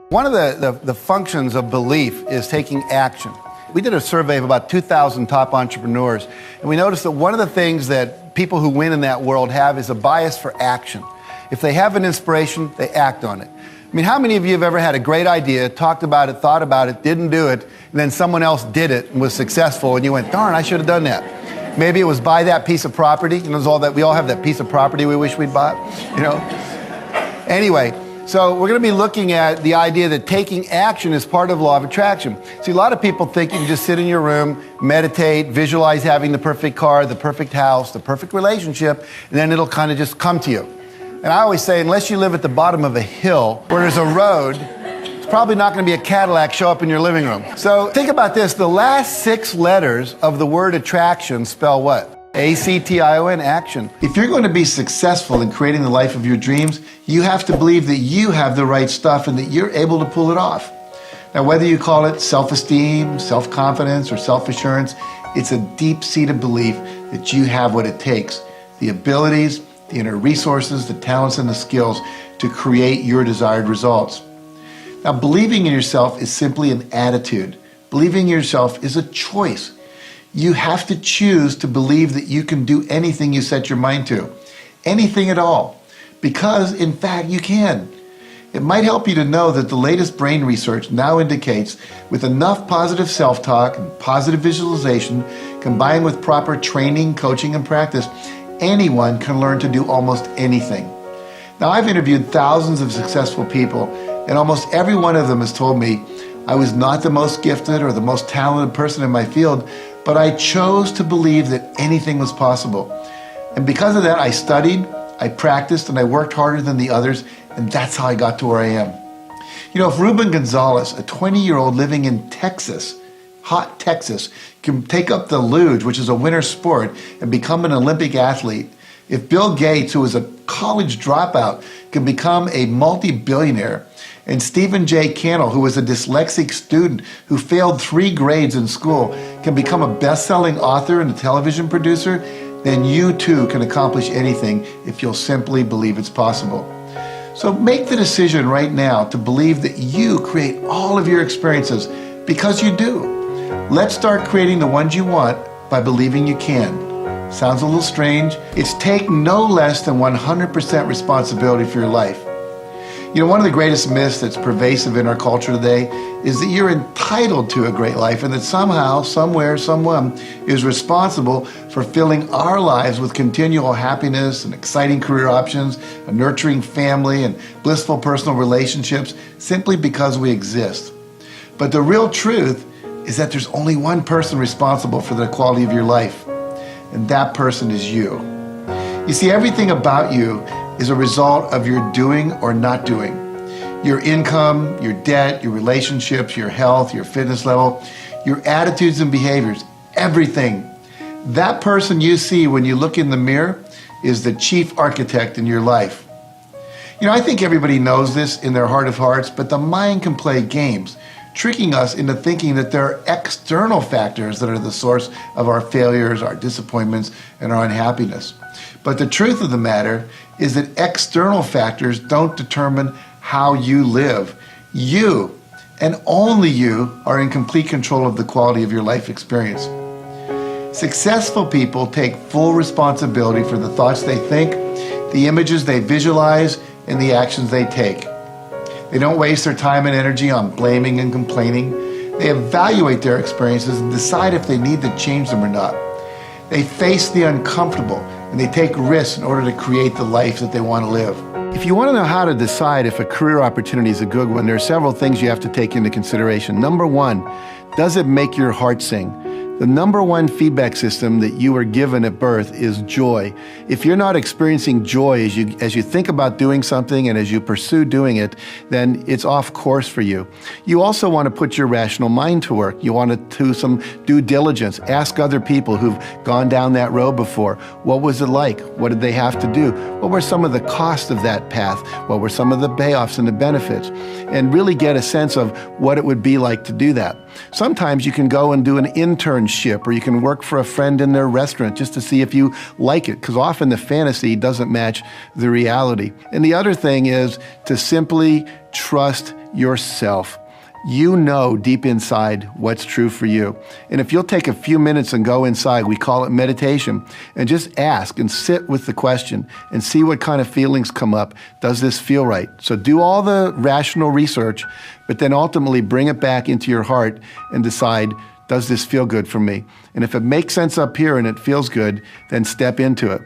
One of the functions of belief is taking action. We did a survey of about 2,000 top entrepreneurs, and we noticed that one of the things that people who win in that world have is a bias for action. If they have an inspiration, they act on it. I mean, how many of you have ever had a great idea, talked about it, thought about it, didn't do it, and then someone else did it and was successful, and you went, darn, I should have done that. Maybe it was buy that piece of property. You know, we all have that piece of property we wish we'd bought, you know. Anyway, so we're going to be looking at the idea that taking action is part of law of attraction. See, a lot of people think you can just sit in your room, meditate, visualize having the perfect car, the perfect house, the perfect relationship, and then it'll kind of just come to you. And I always say, unless you live at the bottom of a hill where there's a road, it's probably not going to be a Cadillac show up in your living room. So think about this. The last 6 letters of the word attraction spell what? A-C-T-I-O-N, action. If you're going to be successful in creating the life of your dreams, you have to believe that you have the right stuff and that you're able to pull it off. Now, whether you call it self-esteem, self-confidence, or self-assurance, it's a deep-seated belief that you have what it takes, the abilities, the inner resources, the talents, and the skills to create your desired results. Now, believing in yourself is simply an attitude. Believing in yourself is a choice. You have to choose to believe that you can do anything you set your mind to, anything at all, because in fact you can. It might help you to know that the latest brain research now indicates with enough positive self-talk and positive visualization, combined with proper training, coaching, and practice, anyone can learn to do almost anything. Now, I've interviewed thousands of successful people, and almost every one of them has told me, I was not the most gifted or the most talented person in my field, but I chose to believe that anything was possible. And because of that, I studied, I practiced, and I worked harder than the others, and that's how I got to where I am. You know, if Ruben Gonzalez, a 20-year-old living in Texas, hot Texas, can take up the luge, which is a winter sport, and become an Olympic athlete, if Bill Gates, who was a college dropout, can become a multi-billionaire, and Stephen J. Cannell, who was a dyslexic student who failed 3 grades in school, can become a best-selling author and a television producer, then you too can accomplish anything if you'll simply believe it's possible. So make the decision right now to believe that you create all of your experiences, because you do. Let's start creating the ones you want by believing you can. Sounds a little strange. It's take no less than 100% responsibility for your life. You know, one of the greatest myths that's pervasive in our culture today is that you're entitled to a great life and that somehow, somewhere, someone is responsible for filling our lives with continual happiness and exciting career options, a nurturing family, and blissful personal relationships simply because we exist. But the real truth is that there's only one person responsible for the quality of your life, and that person is you. You see, everything about you is a result of your doing or not doing. Your income, your debt, your relationships, your health, your fitness level, your attitudes and behaviors, everything. That person you see when you look in the mirror is the chief architect in your life. You know, I think everybody knows this in their heart of hearts, but the mind can play games, tricking us into thinking that there are external factors that are the source of our failures, our disappointments, and our unhappiness. But the truth of the matter is that external factors don't determine how you live. You, and only you, are in complete control of the quality of your life experience. Successful people take full responsibility for the thoughts they think, the images they visualize, and the actions they take. They don't waste their time and energy on blaming and complaining. They evaluate their experiences and decide if they need to change them or not. They face the uncomfortable and they take risks in order to create the life that they want to live. If you want to know how to decide if a career opportunity is a good one, there are several things you have to take into consideration. Number one, does it make your heart sing? The number one feedback system that you were given at birth is joy. If you're not experiencing joy as you think about doing something and as you pursue doing it, then it's off course for you. You also want to put your rational mind to work. You want to do some due diligence. Ask other people who've gone down that road before. What was it like? What did they have to do? What were some of the costs of that path? What were some of the payoffs and the benefits? And really get a sense of what it would be like to do that. Sometimes you can go and do an internship, or you can work for a friend in their restaurant just to see if you like it, because often the fantasy doesn't match the reality. And the other thing is to simply trust yourself. You know deep inside what's true for you. And if you'll take a few minutes and go inside, we call it meditation, and just ask and sit with the question and see what kind of feelings come up. Does this feel right? So do all the rational research, but then ultimately bring it back into your heart and decide, does this feel good for me? And if it makes sense up here and it feels good, then step into it.